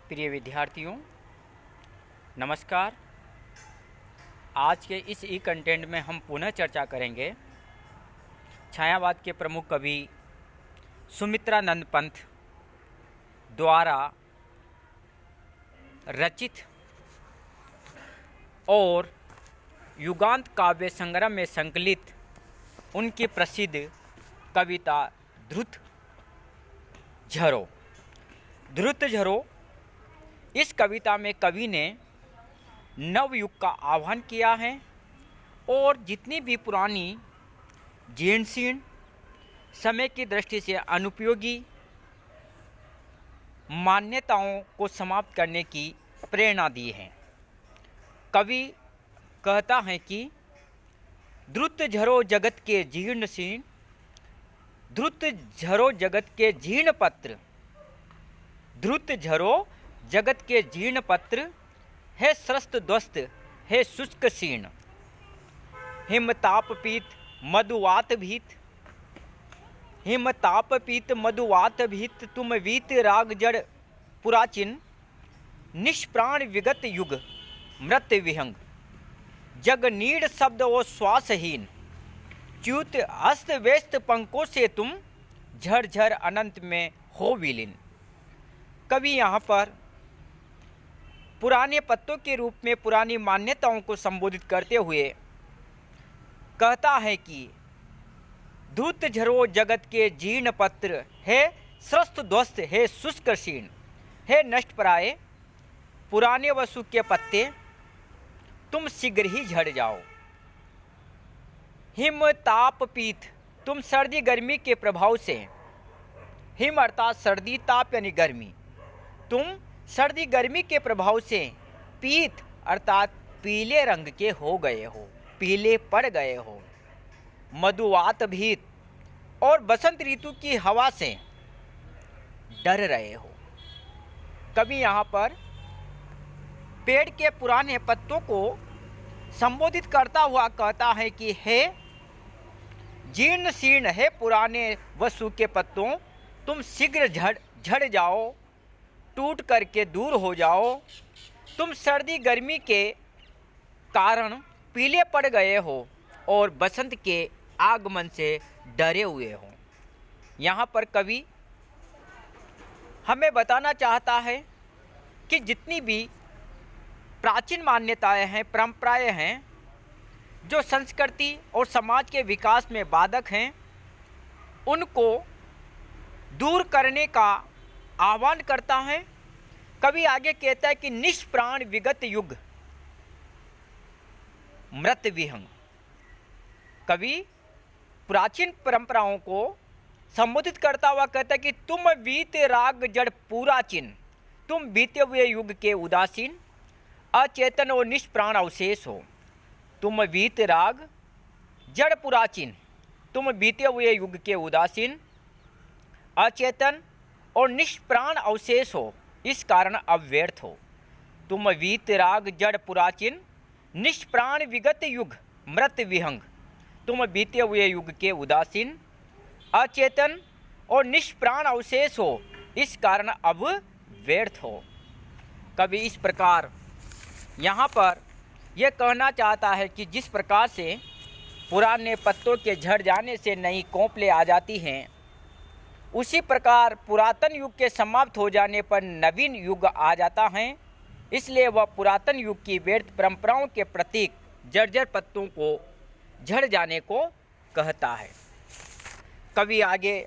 प्रिय विद्यार्थियों, नमस्कार। आज के इस ई कंटेंट में हम पुनः चर्चा करेंगे छायावाद के प्रमुख कवि सुमित्रानंद पंत द्वारा रचित और युगांत काव्य संग्रह में संकलित उनकी प्रसिद्ध कविता ध्रुत झरो। इस कविता में कवि ने नवयुग का आह्वान किया है और जितनी भी पुरानी जीर्ण समय की दृष्टि से अनुपयोगी मान्यताओं को समाप्त करने की प्रेरणा दी है। कवि कहता है कि ध्रुत झरो जगत के जीर्ण पत्र, ध्रुत झरो जगत के जीर्ण पत्र, है स्रस्त ध्वस्त है शुष्क शीर्ण, हिमताप पीत मधुवात भीत तुम वीत राग जड़ पुराचिन, निष्प्राण विगत युग मृत विहंग, जग नीड शब्द और श्वासहीन, च्युत अस्त व्यस्त पंखों से तुम झर अनंत में हो विलीन। कवि यहाँ पर पुराने पत्तों के रूप में पुरानी मान्यताओं को संबोधित करते हुए कहता है कि ध्रुत झरो जगत के जीर्ण पत्र, है स्रस्त ध्वस्त है शुष्क शीर्ण, है नष्ट प्राय पुराने वसु के पत्ते, तुम शीघ्र ही झड़ जाओ। हिम ताप पीत, तुम सर्दी गर्मी के प्रभाव से, हिम अर्थात सर्दी, ताप यानी गर्मी, तुम सर्दी गर्मी के प्रभाव से पीत अर्थात पीले रंग के हो गए हो, पीले पड़ गए हो। मधुवात भीत, और बसंत ऋतु की हवा से डर रहे हो। कवि यहाँ पर पेड़ के पुराने पत्तों को संबोधित करता हुआ कहता है कि हे जीर्ण शीर्ण, है पुराने वसु के पत्तों, तुम शीघ्र झड़ जाओ, टूट करके दूर हो जाओ। तुम सर्दी गर्मी के कारण पीले पड़ गए हो और बसंत के आगमन से डरे हुए हो। यहाँ पर कवि हमें बताना चाहता है कि जितनी भी प्राचीन मान्यताएं हैं, परंपराएं हैं, जो संस्कृति और समाज के विकास में बाधक हैं, उनको दूर करने का आह्वान करता है। कवि आगे कहता है कि निष्प्राण विगत युग मृत विहंग। कवि प्राचीन परंपराओं को संबोधित करता हुआ कहता है कि तुम वीत राग जड़ पुराचीन, तुम बीते हुए युग के उदासीन, अचेतन और निष्प्राण अवशेष हो। तुम वीत राग जड़ पुराचीन, तुम बीते हुए युग के उदासीन, अचेतन और निष्प्राण अवशेष हो, इस कारण अब व्यर्थ हो। तुम वीत राग जड़ पुराचीन, निष्प्राण विगत युग मृत विहंग, तुम बीते हुए युग के उदासीन, अचेतन और निष्प्राण अवशेष हो, इस कारण अब व्यर्थ हो। कवि इस प्रकार यहाँ पर यह कहना चाहता है कि जिस प्रकार से पुराने पत्तों के झड़ जाने से नई कोंपलें आ जाती हैं, उसी प्रकार पुरातन युग के समाप्त हो जाने पर नवीन युग आ जाता है। इसलिए वह पुरातन युग की व्यर्थ परंपराओं के प्रतीक जर्जर पत्तों को झड़ जाने को कहता है। कवि आगे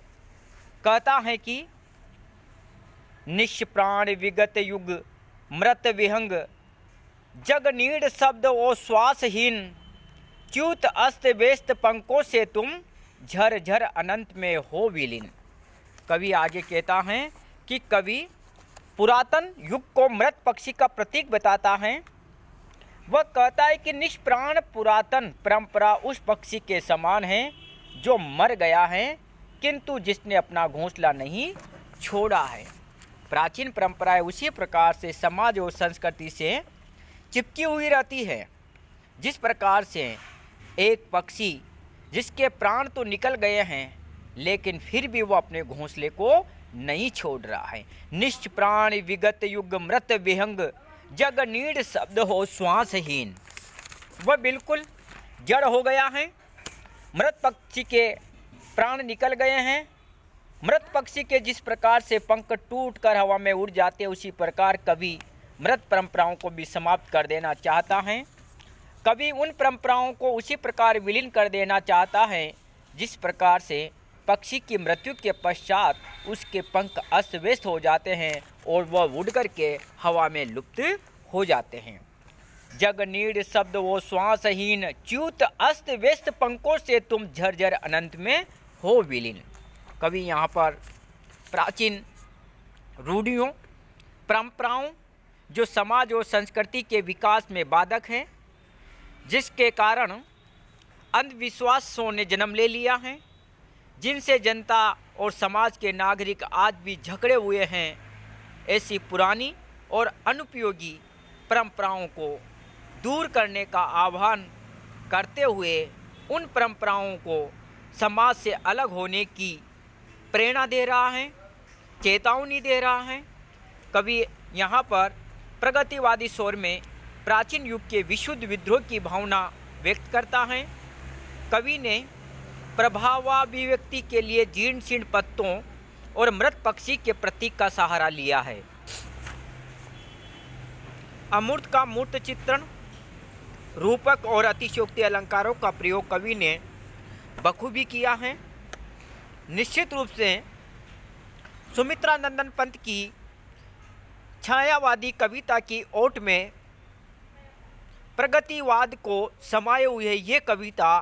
कहता है कि निष्प्राण विगत युग मृत विहंग, जग नीड शब्द और श्वासहीन, च्युत अस्त व्यस्त पंखों से तुम झर अनंत में हो विलीन। कवि आगे कहता है कि कवि पुरातन युग को मृत पक्षी का प्रतीक बताता है। वह कहता है कि निष्प्राण पुरातन परंपरा उस पक्षी के समान है जो मर गया है, किंतु जिसने अपना घोंसला नहीं छोड़ा है। प्राचीन परंपराएं उसी प्रकार से समाज और संस्कृति से चिपकी हुई रहती है। जिस प्रकार से एक पक्षी जिसके प्राण तो निकल गए हैं, लेकिन फिर भी वो अपने घोंसले को नहीं छोड़ रहा है। निश्च प्राण विगत युग मृत विहंग, जग नीड शब्द हो श्वासहीन। वह बिल्कुल जड़ हो गया है। मृत पक्षी के प्राण निकल गए हैं। मृत पक्षी के जिस प्रकार से पंख टूटकर हवा में उड़ जाते, उसी प्रकार कवि मृत परंपराओं को भी समाप्त कर देना चाहता है। कवि उन परंपराओं को उसी प्रकार विलीन कर देना चाहता है जिस प्रकार से पक्षी की मृत्यु के पश्चात उसके पंख अस्त व्यस्त हो जाते हैं और वह उड़ कर के हवा में लुप्त हो जाते हैं। जग नीड शब्द वो श्वासहीन, च्युत अस्त व्यस्त पंखों से तुम झरझर अनंत में हो विलीन। कवि यहाँ पर प्राचीन रूढ़ियों, परंपराओं जो समाज और संस्कृति के विकास में बाधक हैं, जिसके कारण अंधविश्वासों ने जन्म ले लिया है, जिनसे जनता और समाज के नागरिक आज भी झगड़े हुए हैं, ऐसी पुरानी और अनुपयोगी परंपराओं को दूर करने का आह्वान करते हुए उन परंपराओं को समाज से अलग होने की प्रेरणा दे रहा है, चेतावनी दे रहा है। कवि यहाँ पर प्रगतिवादी स्वर में प्राचीन युग के विशुद्ध विद्रोह की भावना व्यक्त करता है। कवि ने प्रभावाभिव्यक्ति के लिए जीर्ण शीर्ण पत्तों और मृत पक्षी के प्रतीक का सहारा लिया है। अमूर्त का मूर्त चित्रण, रूपक और अतिशयोक्ति अलंकारों का प्रयोग कवि ने बखूबी किया है। निश्चित रूप से सुमित्रा नंदन पंत की छायावादी कविता की ओट में प्रगतिवाद को समाये हुए ये कविता